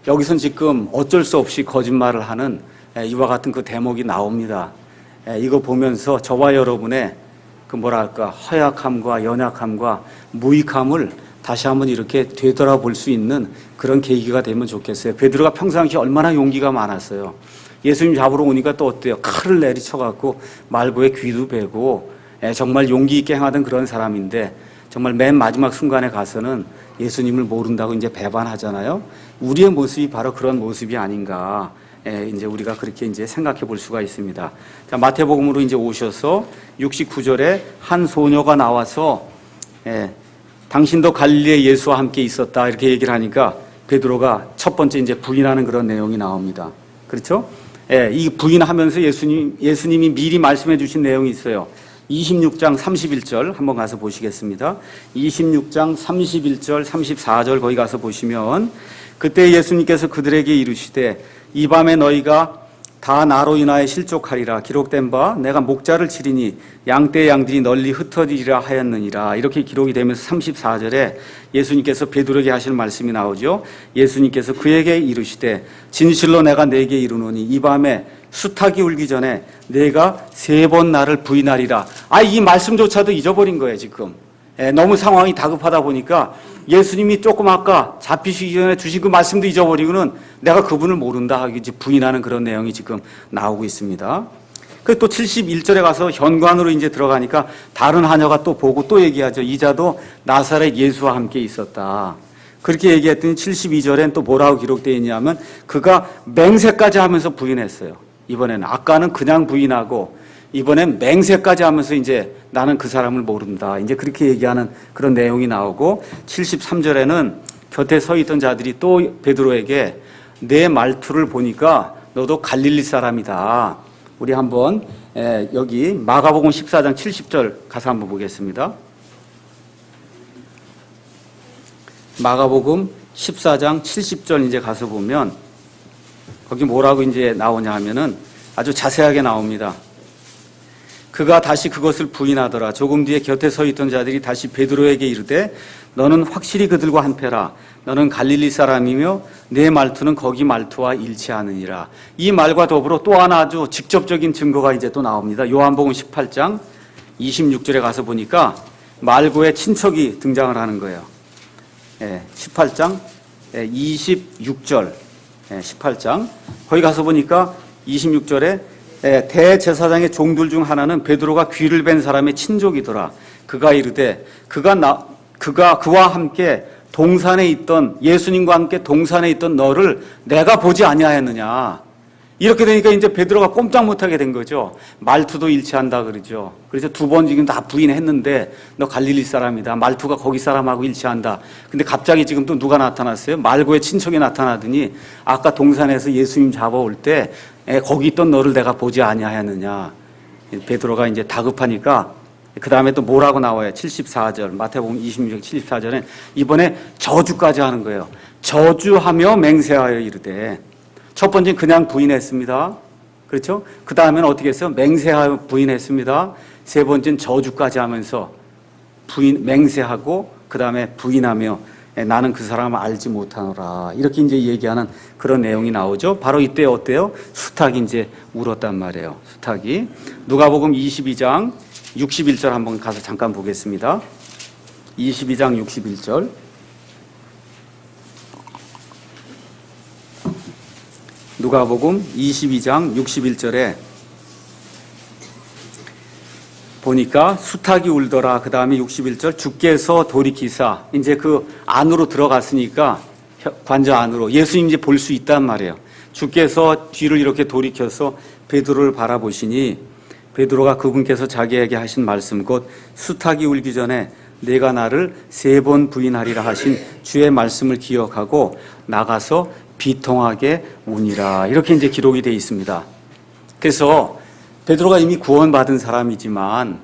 여기선 지금 어쩔 수 없이 거짓말을 하는 이와 같은 그 대목이 나옵니다. 이거 보면서 저와 여러분의 그 허약함과 연약함과 무익함을 다시 한번 이렇게 되돌아볼 수 있는 그런 계기가 되면 좋겠어요. 베드로가 평상시에 얼마나 용기가 많았어요. 예수님 잡으러 오니까 또 어때요? 칼을 내리쳐갖고 말고에 귀도 베고 정말 용기 있게 행하던 그런 사람인데 정말 맨 마지막 순간에 가서는 예수님을 모른다고 이제 배반하잖아요. 우리의 모습이 바로 그런 모습이 아닌가. 이제 우리가 그렇게 이제 생각해 볼 수가 있습니다. 자, 마태복음으로 이제 오셔서 69절에 한 소녀가 나와서 당신도 갈릴리의 예수와 함께 있었다 이렇게 얘기를 하니까 베드로가 첫 번째 이제 부인하는 그런 내용이 나옵니다. 그렇죠? 이 부인하면서 예수님이 미리 말씀해 주신 내용이 있어요. 26장 31절 한번 가서 보시겠습니다. 26장 31절 34절 거기 가서 보시면 그때 예수님께서 그들에게 이르시되 이 밤에 너희가 다 나로 인하여 실족하리라. 기록된 바 내가 목자를 치리니 양떼 양들이 널리 흩어지리라 하였느니라. 이렇게 기록이 되면서 34절에 예수님께서 베드로에게 하실 말씀이 나오죠. 예수님께서 그에게 이르시되 진실로 내가 네게 이르노니 이 밤에 수탉이 울기 전에 내가 3번 나를 부인하리라. 이 말씀조차도 잊어버린 거예요 지금. 너무 상황이 다급하다 보니까 예수님이 조금 아까 잡히시기 전에 주신 그 말씀도 잊어버리고는 내가 그분을 모른다 하고 이제 부인하는 그런 내용이 지금 나오고 있습니다. 그 또 71절에 가서 현관으로 이제 들어가니까 다른 하녀가 또 보고 또 얘기하죠. 이자도 나사렛 예수와 함께 있었다. 그렇게 얘기했더니 72절엔 또 뭐라고 기록되어 있냐면 그가 맹세까지 하면서 부인했어요. 이번에는 아까는 그냥 부인하고 이번엔 맹세까지 하면서 이제 나는 그 사람을 모른다. 이제 그렇게 얘기하는 그런 내용이 나오고 73절에는 곁에 서 있던 자들이 또 베드로에게 내 말투를 보니까 너도 갈릴리 사람이다. 우리 한번 여기 마가복음 14장 70절 가서 한번 보겠습니다. 마가복음 14장 70절 이제 가서 보면 거기 뭐라고 이제 나오냐 하면은 아주 자세하게 나옵니다. 그가 다시 그것을 부인하더라. 조금 뒤에 곁에 서 있던 자들이 다시 베드로에게 이르되 너는 확실히 그들과 한패라. 너는 갈릴리 사람이며 내 말투는 거기 말투와 일치하느니라. 이 말과 더불어 또 하나 아주 직접적인 증거가 이제 또 나옵니다. 요한복음 18장 26절에 가서 보니까 말고의 친척이 등장을 하는 거예요. 18장 26절 18장 거기 가서 보니까 26절에 대제사장의 종들 중 하나는 베드로가 귀를 벤 사람의 친족이더라. 그가 이르되 그와 함께 동산에 있던 예수님과 함께 동산에 있던 너를 내가 보지 아니하였느냐. 이렇게 되니까 이제 베드로가 꼼짝 못하게 된 거죠. 말투도 일치한다 그러죠. 그래서 두 번 지금 다 부인했는데 너 갈릴리 사람이다. 말투가 거기 사람하고 일치한다. 근데 갑자기 지금 또 누가 나타났어요? 말고의 친척이 나타나더니 아까 동산에서 예수님 잡아올 때 거기 있던 너를 내가 보지 아니하였느냐. 베드로가 이제 다급하니까 그 다음에 또 뭐라고 나와요? 74절 마태복음 26장 74절에 이번에 저주까지 하는 거예요. 저주하며 맹세하여 이르되 첫 번째는 그냥 부인했습니다. 그렇죠? 그 다음에는 어떻게 했어요? 맹세하여 부인했습니다. 세 번째는 저주까지 하면서 맹세하고 그 다음에 부인하며 나는 그 사람을 알지 못하노라. 이렇게 이제 얘기하는 그런 내용이 나오죠. 바로 이때 어때요? 수탉이 이제 울었단 말이에요. 수탉이. 누가복음 22장 61절 한번 가서 잠깐 보겠습니다. 22장 61절. 누가복음 22장 61절에 보니까 수탉이 울더라. 그 다음에 61절 주께서 돌이키사 이제 그 안으로 들어갔으니까 관저 안으로 예수님 이제 볼 수 있단 말이에요. 주께서 뒤를 이렇게 돌이켜서 베드로를 바라보시니 베드로가 그분께서 자기에게 하신 말씀 곧 수탉이 울기 전에 내가 나를 3번 부인하리라 하신 주의 말씀을 기억하고 나가서 비통하게 우니라. 이렇게 이제 기록이 되어 있습니다. 그래서 베드로가 이미 구원받은 사람이지만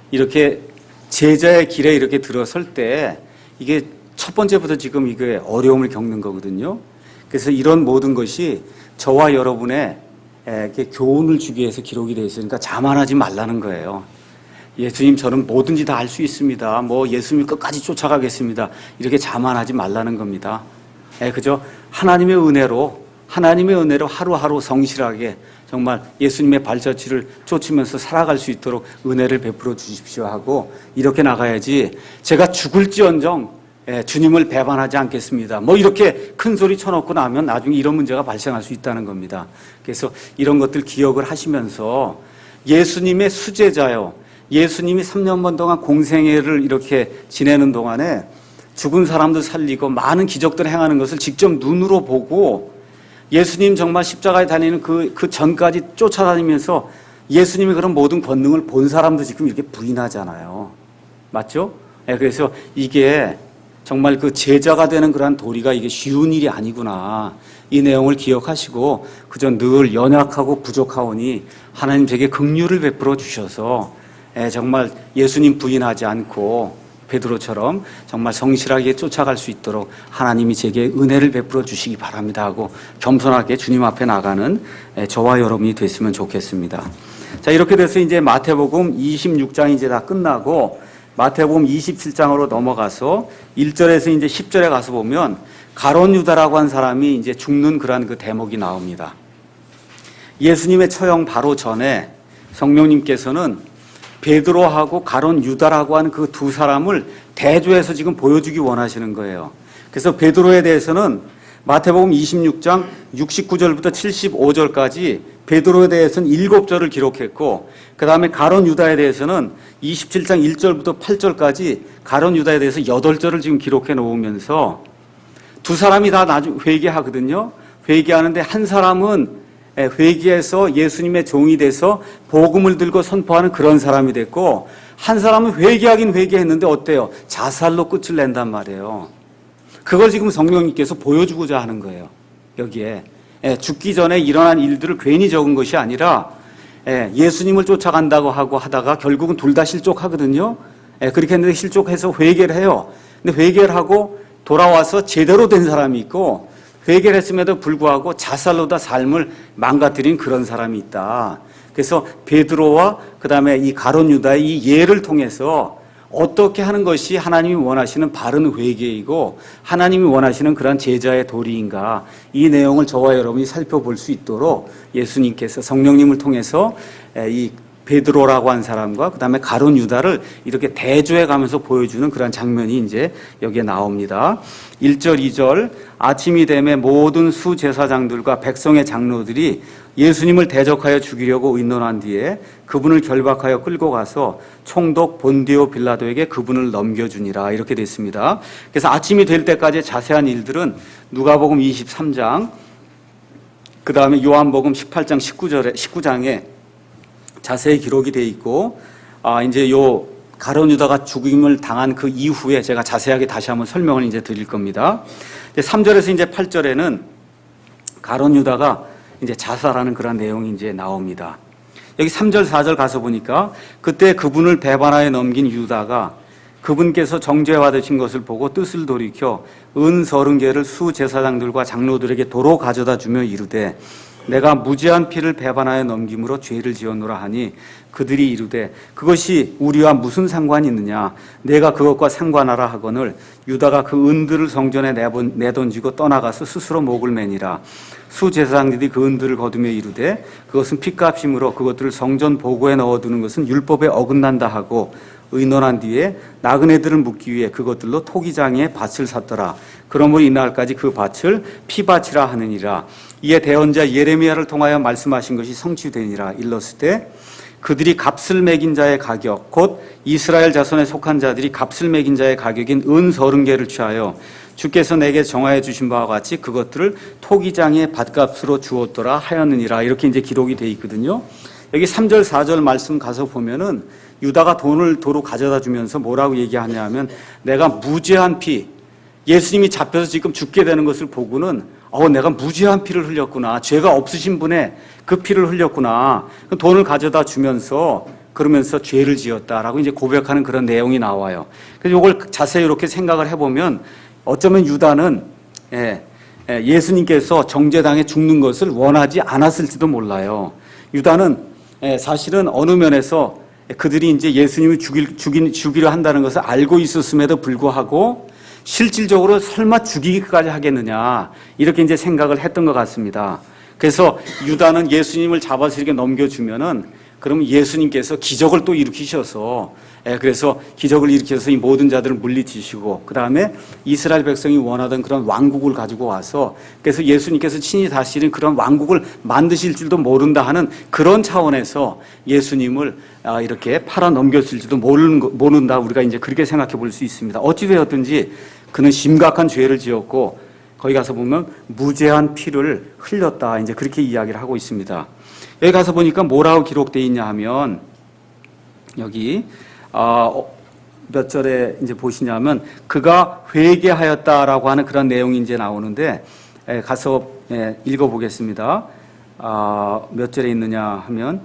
이렇게 제자의 길에 이렇게 들어설 때 이게 첫 번째부터 지금 이게 어려움을 겪는 거거든요. 그래서 이런 모든 것이 저와 여러분의 이렇게 교훈을 주기 위해서 기록이 되어 있으니까 자만하지 말라는 거예요. 예수님 저는 뭐든지 다 할 수 있습니다. 뭐 예수님 끝까지 쫓아가겠습니다. 이렇게 자만하지 말라는 겁니다. 그죠? 하나님의 은혜로 하루하루 성실하게 정말 예수님의 발자취를 쫓으면서 살아갈 수 있도록 은혜를 베풀어 주십시오 하고 이렇게 나가야지 제가 죽을지언정 주님을 배반하지 않겠습니다. 뭐 이렇게 큰 소리 쳐놓고 나면 나중에 이런 문제가 발생할 수 있다는 겁니다. 그래서 이런 것들 기억을 하시면서 예수님의 수제자요. 예수님이 3년 반 동안 공생애를 이렇게 지내는 동안에 죽은 사람도 살리고 많은 기적들을 행하는 것을 직접 눈으로 보고 예수님 정말 십자가에 다니는 그 전까지 쫓아다니면서 예수님의 그런 모든 권능을 본 사람도 지금 이렇게 부인하잖아요. 맞죠? 그래서 이게 정말 그 제자가 되는 그러한 도리가 이게 쉬운 일이 아니구나. 이 내용을 기억하시고 그저 늘 연약하고 부족하오니 하나님 제게 긍휼을 베풀어 주셔서 정말 예수님 부인하지 않고 베드로처럼 정말 성실하게 쫓아갈 수 있도록 하나님이 제게 은혜를 베풀어 주시기 바랍니다 하고 겸손하게 주님 앞에 나가는 저와 여러분이 됐으면 좋겠습니다. 자, 이렇게 돼서 이제 마태복음 26장이 이제 다 끝나고 마태복음 27장으로 넘어가서 1절에서 이제 10절에 가서 보면 가룟 유다라고 한 사람이 이제 죽는 그러한 그 대목이 나옵니다. 예수님의 처형 바로 전에 성령님께서는 베드로하고 가룟 유다라고 하는 그 두 사람을 대조해서 지금 보여주기 원하시는 거예요. 그래서 베드로에 대해서는 마태복음 26장 69절부터 75절까지 베드로에 대해서는 7절을 기록했고 그 다음에 가룟 유다에 대해서는 27장 1절부터 8절까지 가룟 유다에 대해서 8절을 지금 기록해 놓으면서 두 사람이 다 나중에 회개하거든요. 회개하는데 한 사람은 회개해서 예수님의 종이 돼서 복음을 들고 선포하는 그런 사람이 됐고 한 사람은 회개하긴 회개했는데 어때요? 자살로 끝을 낸단 말이에요. 그걸 지금 성령님께서 보여주고자 하는 거예요. 여기에 죽기 전에 일어난 일들을 괜히 적은 것이 아니라 예수님을 쫓아간다고 하고 하다가 결국은 둘 다 실족하거든요. 그렇게 했는데 실족해서 회개를 해요. 근데 회개를 하고 돌아와서 제대로 된 사람이 있고 회개를 했음에도 불구하고 자살로 다 삶을 망가뜨린 그런 사람이 있다. 그래서 베드로와 그다음에 이 가룟 유다의 이 예를 통해서 어떻게 하는 것이 하나님이 원하시는 바른 회개이고 하나님이 원하시는 그런 제자의 도리인가 이 내용을 저와 여러분이 살펴볼 수 있도록 예수님께서 성령님을 통해서 이 베드로라고 한 사람과 그다음에 가룟 유다를 이렇게 대조해 가면서 보여주는 그런 장면이 이제 여기에 나옵니다. 1절, 2절 아침이 되매 모든 수제사장들과 백성의 장로들이 예수님을 대적하여 죽이려고 의논한 뒤에 그분을 결박하여 끌고 가서 총독 본디오 빌라도에게 그분을 넘겨주니라 이렇게 됐습니다. 그래서 아침이 될 때까지 자세한 일들은 누가복음 23장 그 다음에 요한복음 18장 19장에 자세히 기록이 되어 있고 이제 요 가룟 유다가 죽임을 당한 그 이후에 제가 자세하게 다시 한번 설명을 이제 드릴 겁니다. 3절에서 이제 8절에는 가룟 유다가 이제 자살하는 그런 내용이 이제 나옵니다. 여기 3절, 4절 가서 보니까 그때 그분을 배반하여 넘긴 유다가 그분께서 정죄 받으신 것을 보고 뜻을 돌이켜 은 30개를 수제사장들과 장로들에게 도로 가져다 주며 이르되 내가 무죄한 피를 배반하여 넘김으로 죄를 지었노라 하니 그들이 이르되 그것이 우리와 무슨 상관이 있느냐 내가 그것과 상관하라 하거늘 유다가 그 은들을 성전에 내던지고 떠나가서 스스로 목을 매니라. 수제사장들이 그 은들을 거두며 이르되 그것은 핏값이므로 그것들을 성전 보고에 넣어두는 것은 율법에 어긋난다 하고 의논한 뒤에 나그네들을 묻기 위해 그것들로 토기장에 밭을 샀더라. 그러므로 이날까지 그 밭을 피밭이라 하느니라. 이에 대언자 예레미야를 통하여 말씀하신 것이 성취되니라. 일렀을 그들이 값을 매긴 자의 가격 곧 이스라엘 자손에 속한 자들이 값을 매긴 자의 가격인 은 30개를 취하여 주께서 내게 정하여 주신 바와 같이 그것들을 토기장의 밭값으로 주었더라 하였느니라. 이렇게 이제 기록이 되어 있거든요. 여기 3절 4절 말씀 가서 보면은 유다가 돈을 도로 가져다 주면서 뭐라고 얘기하냐면 내가 무죄한 피 예수님이 잡혀서 지금 죽게 되는 것을 보고는 내가 무죄한 피를 흘렸구나. 죄가 없으신 분의 그 피를 흘렸구나. 돈을 가져다 주면서 그러면서 죄를 지었다라고 이제 고백하는 그런 내용이 나와요. 그래서 이걸 자세히 이렇게 생각을 해보면 어쩌면 유다는 예수님께서 정죄당해 죽는 것을 원하지 않았을지도 몰라요. 유다는 사실은 어느 면에서 그들이 이제 예수님을 죽이려 한다는 것을 알고 있었음에도 불구하고 실질적으로 설마 죽이기까지 하겠느냐 이렇게 이제 생각을 했던 것 같습니다. 그래서 유다는 예수님을 잡아서 이렇게 넘겨주면은 그러면 예수님께서 기적을 또 일으키셔서 그래서 기적을 일으켜서 이 모든 자들을 물리치시고 그 다음에 이스라엘 백성이 원하던 그런 왕국을 가지고 와서 그래서 예수님께서 친히 다스리는 그런 왕국을 만드실 줄도 모른다 하는 그런 차원에서 예수님을 이렇게 팔아 넘겼을지도 모른다 우리가 이제 그렇게 생각해 볼 수 있습니다. 어찌되었든지 그는 심각한 죄를 지었고 거기 가서 보면 무죄한 피를 흘렸다 이제 그렇게 이야기를 하고 있습니다. 여기 가서 보니까 뭐라고 기록되어 있냐 하면 여기 몇 절에 이제 보시냐면 그가 회개하였다라고 하는 그런 내용이 이제 나오는데 가서 읽어보겠습니다. 몇 절에 있느냐 하면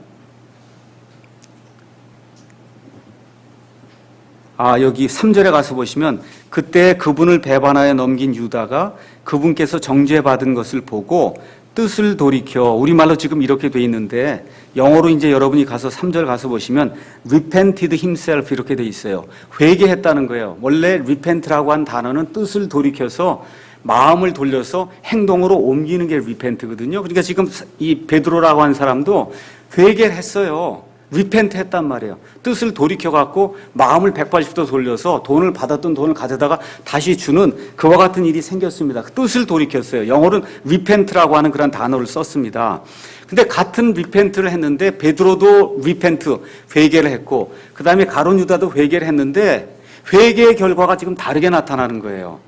여기 3절에 가서 보시면 그때 그분을 배반하여 넘긴 유다가 그분께서 정죄받은 것을 보고 뜻을 돌이켜 우리말로 지금 이렇게 돼 있는데 영어로 이제 여러분이 가서 3절 가서 보시면 repented himself 이렇게 돼 있어요. 회개했다는 거예요. 원래 repent라고 한 단어는 뜻을 돌이켜서 마음을 돌려서 행동으로 옮기는 게 repent거든요. 그러니까 지금 이 베드로라고 한 사람도 회개를 했어요. 리펜트 했단 말이에요. 뜻을 돌이켜갖고 마음을 180도 돌려서 돈을 받았던 돈을 가져다가 다시 주는 그와 같은 일이 생겼습니다. 뜻을 돌이켰어요. 영어로는 repent라고 하는 그런 단어를 썼습니다. 근데 같은 리펜트를 했는데 베드로도 리펜트, 회개를 했고 그 다음에 가룟 유다도 회개를 했는데 회개의 결과가 지금 다르게 나타나는 거예요.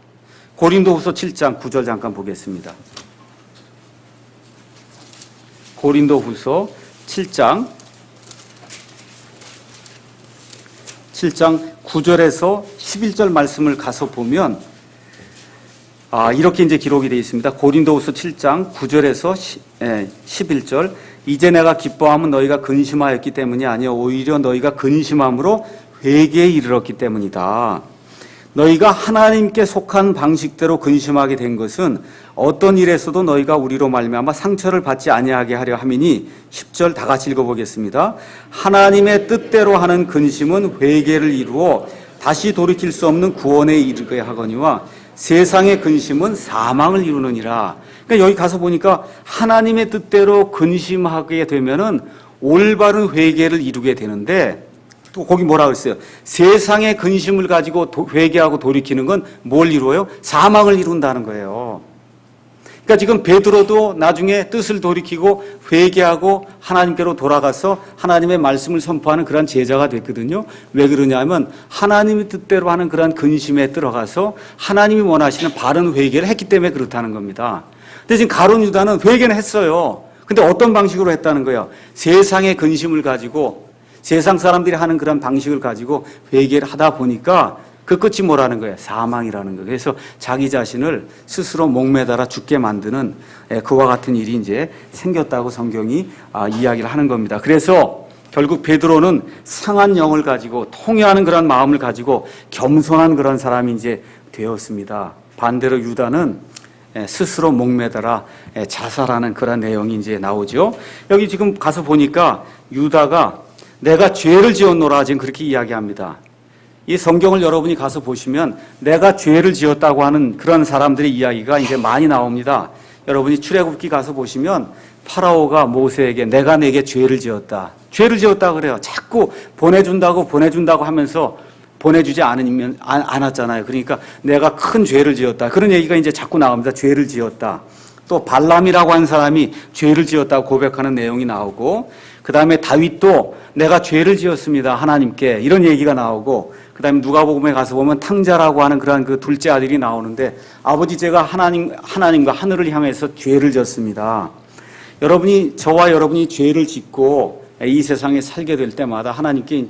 고린도후서 7장 9절 잠깐 보겠습니다. 고린도후서 7장 9절에서 11절 말씀을 가서 보면 이렇게 이제 기록이 되어 있습니다. 고린도후서 7장 9절에서 11절 이제 내가 기뻐함은 너희가 근심하였기 때문이 아니요 오히려 너희가 근심함으로 회개에 이르렀기 때문이다. 너희가 하나님께 속한 방식대로 근심하게 된 것은 어떤 일에서도 너희가 우리로 말미암아 상처를 받지 아니하게 하려 함이니 10절 다 같이 읽어보겠습니다. 하나님의 뜻대로 하는 근심은 회개를 이루어 다시 돌이킬 수 없는 구원에 이르게 하거니와 세상의 근심은 사망을 이루느니라. 그러니까 여기 가서 보니까 하나님의 뜻대로 근심하게 되면은 올바른 회개를 이루게 되는데 또 거기 뭐라 그랬어요? 세상의 근심을 가지고 회개하고 돌이키는 건 뭘 이루어요? 사망을 이룬다는 거예요. 그러니까 지금 베드로도 나중에 뜻을 돌이키고 회개하고 하나님께로 돌아가서 하나님의 말씀을 선포하는 그런 제자가 됐거든요. 왜 그러냐면 하나님의 뜻대로 하는 그런 근심에 들어가서 하나님이 원하시는 바른 회개를 했기 때문에 그렇다는 겁니다. 근데 지금 가룟 유다는 회개는 했어요. 근데 어떤 방식으로 했다는 거예요? 세상의 근심을 가지고 세상 사람들이 하는 그런 방식을 가지고 회개를 하다 보니까 그 끝이 뭐라는 거예요? 사망이라는 거예요. 그래서 자기 자신을 스스로 목매달아 죽게 만드는 그와 같은 일이 이제 생겼다고 성경이 이야기를 하는 겁니다. 그래서 결국 베드로는 상한 영을 가지고 통회하는 그런 마음을 가지고 겸손한 그런 사람이 이제 되었습니다. 반대로 유다는 스스로 목매달아 자살하는 그런 내용이 이제 나오죠. 여기 지금 가서 보니까 유다가 내가 죄를 지었노라 지금 그렇게 이야기합니다. 이 성경을 여러분이 가서 보시면 내가 죄를 지었다고 하는 그런 사람들의 이야기가 이제 많이 나옵니다. 여러분이 출애굽기 가서 보시면 파라오가 모세에게 내가 내게 죄를 지었다. 죄를 지었다 그래요. 자꾸 보내준다고 하면서 보내주지 않았잖아요. 그러니까 내가 큰 죄를 지었다. 그런 얘기가 이제 자꾸 나옵니다. 죄를 지었다. 또 발람이라고 하는 사람이 죄를 지었다고 고백하는 내용이 나오고 그 다음에 다윗도 내가 죄를 지었습니다. 하나님께 이런 얘기가 나오고 그 다음에 누가복음에 가서 보면 탕자라고 하는 그러한 그 둘째 아들이 나오는데 아버지 제가 하나님과 하늘을 향해서 죄를 지었습니다. 저와 여러분이 죄를 짓고 이 세상에 살게 될 때마다 하나님께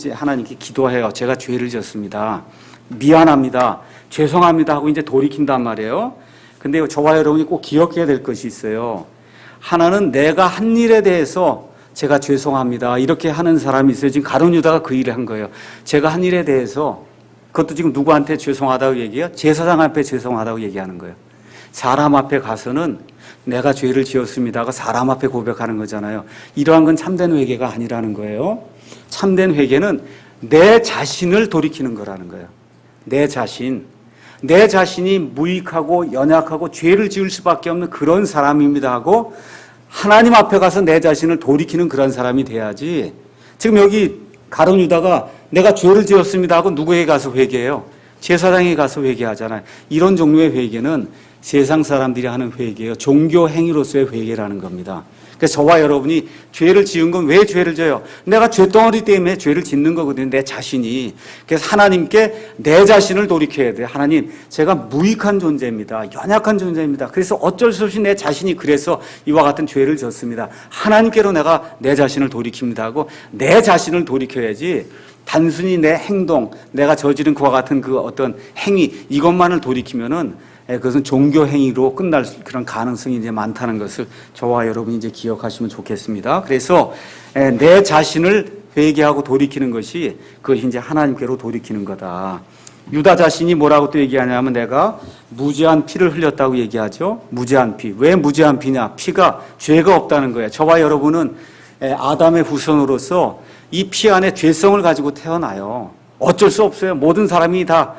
기도해요. 제가 죄를 지었습니다. 미안합니다. 죄송합니다 하고 이제 돌이킨단 말이에요. 근데 저와 여러분이 꼭 기억해야 될 것이 있어요. 하나는 내가 한 일에 대해서 제가 죄송합니다. 이렇게 하는 사람이 있어요. 지금 가룟 유다가 그 일을 한 거예요. 제가 한 일에 대해서 그것도 지금 누구한테 죄송하다고 얘기해요? 제사장 앞에 죄송하다고 얘기하는 거예요. 사람 앞에 가서는 내가 죄를 지었습니다가 사람 앞에 고백하는 거잖아요. 이러한 건 참된 회개가 아니라는 거예요. 참된 회개는 내 자신을 돌이키는 거라는 거예요. 내 자신이 무익하고 연약하고 죄를 지을 수밖에 없는 그런 사람입니다 하고 하나님 앞에 가서 내 자신을 돌이키는 그런 사람이 돼야지. 지금 여기 가룟 유다가 내가 죄를 지었습니다 하고 누구에게 가서 회개해요? 제사장에게 가서 회개하잖아요. 이런 종류의 회개는 세상 사람들이 하는 회개예요. 종교 행위로서의 회개라는 겁니다. 그래서 저와 여러분이 죄를 지은 건 왜 죄를 져요? 내가 죄덩어리 때문에 죄를 짓는 거거든요. 내 자신이. 그래서 하나님께 내 자신을 돌이켜야 돼요. 하나님, 제가 무익한 존재입니다. 연약한 존재입니다. 그래서 어쩔 수 없이 내 자신이 그래서 이와 같은 죄를 졌습니다. 하나님께로 내가 내 자신을 돌이킵니다 하고 내 자신을 돌이켜야지 단순히 내 행동, 내가 저지른 그와 같은 그 어떤 행위 이것만을 돌이키면은 그것은 종교 행위로 끝날 그런 가능성이 이제 많다는 것을 저와 여러분이 이제 기억하시면 좋겠습니다. 그래서 내 자신을 회개하고 돌이키는 것이 그것이 이제 하나님께로 돌이키는 거다. 유다 자신이 뭐라고 또 얘기하냐면 내가 무죄한 피를 흘렸다고 얘기하죠. 무죄한 피. 왜 무죄한 피냐? 피가 죄가 없다는 거예요. 저와 여러분은 아담의 후손으로서 이 피 안에 죄성을 가지고 태어나요. 어쩔 수 없어요. 모든 사람이 다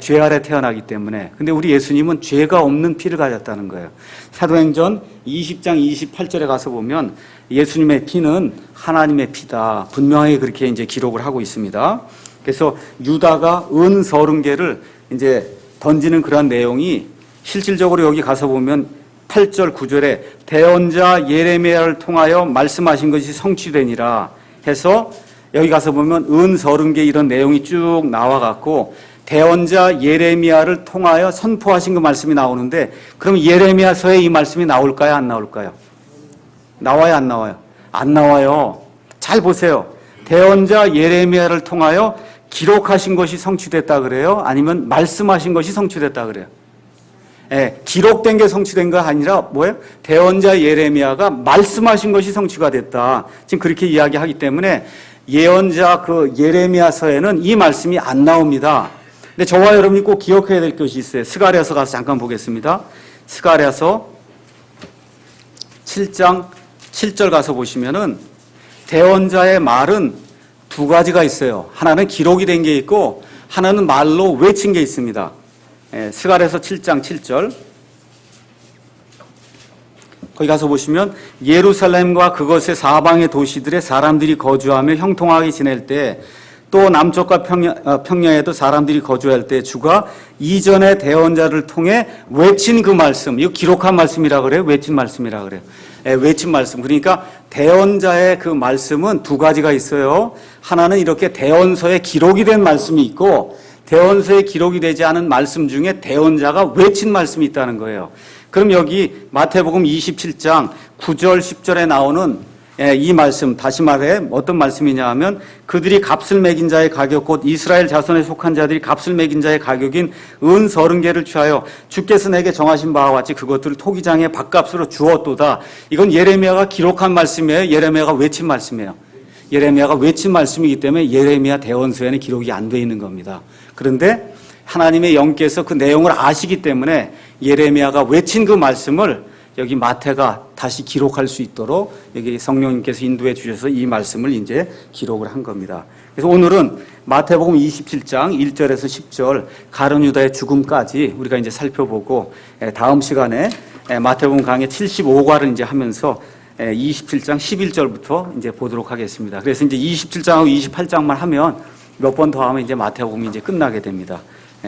죄 아래 태어나기 때문에. 근데 우리 예수님은 죄가 없는 피를 가졌다는 거예요. 사도행전 20장 28절에 가서 보면 예수님의 피는 하나님의 피다. 분명하게 그렇게 이제 기록을 하고 있습니다. 그래서 유다가 은 30개를 이제 던지는 그런 내용이 실질적으로 여기 가서 보면 8절 9절에 대언자 예레미야를 통하여 말씀하신 것이 성취되니라 해서 여기 가서 보면 은 30개 이런 내용이 쭉 나와갖고 대언자 예레미야를 통하여 선포하신 그 말씀이 나오는데 그럼 예레미야서에 이 말씀이 나올까요? 안 나올까요? 나와요? 안 나와요? 안 나와요. 잘 보세요. 대언자 예레미야를 통하여 기록하신 것이 성취됐다 그래요? 아니면 말씀하신 것이 성취됐다 그래요? 기록된 게 성취된 거 아니라 뭐예요? 대언자 예레미야가 말씀하신 것이 성취가 됐다. 지금 그렇게 이야기하기 때문에 예언자 그 예레미야서에는 이 말씀이 안 나옵니다. 근데 저와 여러분이 꼭 기억해야 될 것이 있어요. 스가랴서 가서 잠깐 보겠습니다. 스가랴서 7장 7절 가서 보시면은 대언자의 말은 두 가지가 있어요. 하나는 기록이 된 게 있고 하나는 말로 외친 게 있습니다. 스가랴서 7장 7절 거기 가서 보시면 예루살렘과 그것의 사방의 도시들에 사람들이 거주하며 형통하게 지낼 때 또 남쪽과 평야에도 사람들이 거주할 때 주가 이전의 대언자를 통해 외친 그 말씀, 이거 기록한 말씀이라 그래요? 외친 말씀이라 그래요? 외친 말씀. 그러니까 대언자의 그 말씀은 두 가지가 있어요. 하나는 이렇게 대언서에 기록이 된 말씀이 있고 대언서에 기록이 되지 않은 말씀 중에 대언자가 외친 말씀이 있다는 거예요. 그럼 여기 마태복음 27장 9절 10절에 나오는 이 말씀, 다시 말해 어떤 말씀이냐 하면 그들이 값을 매긴 자의 가격, 곧 이스라엘 자손에 속한 자들이 값을 매긴 자의 가격인 은 30개를 취하여 주께서 내게 정하신 바와 같이 그것들을 토기장에 밥값으로 주었도다. 이건 예레미야가 기록한 말씀이에요? 예레미야가 외친 말씀이에요? 예레미야가 외친 말씀이기 때문에 예레미야 대언서에는 기록이 안 돼 있는 겁니다. 그런데 하나님의 영께서 그 내용을 아시기 때문에 예레미야가 외친 그 말씀을 여기 마태가 다시 기록할 수 있도록 여기 성령님께서 인도해 주셔서 이 말씀을 이제 기록을 한 겁니다. 그래서 오늘은 마태복음 27장 1절에서 10절 가룟 유다의 죽음까지 우리가 이제 살펴보고 다음 시간에 마태복음 강의 75과를 이제 하면서 27장 11절부터 이제 보도록 하겠습니다. 그래서 이제 27장하고 28장만 하면 몇 번 더 하면 이제 마태복음이 이제 끝나게 됩니다.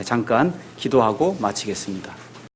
잠깐 기도하고 마치겠습니다.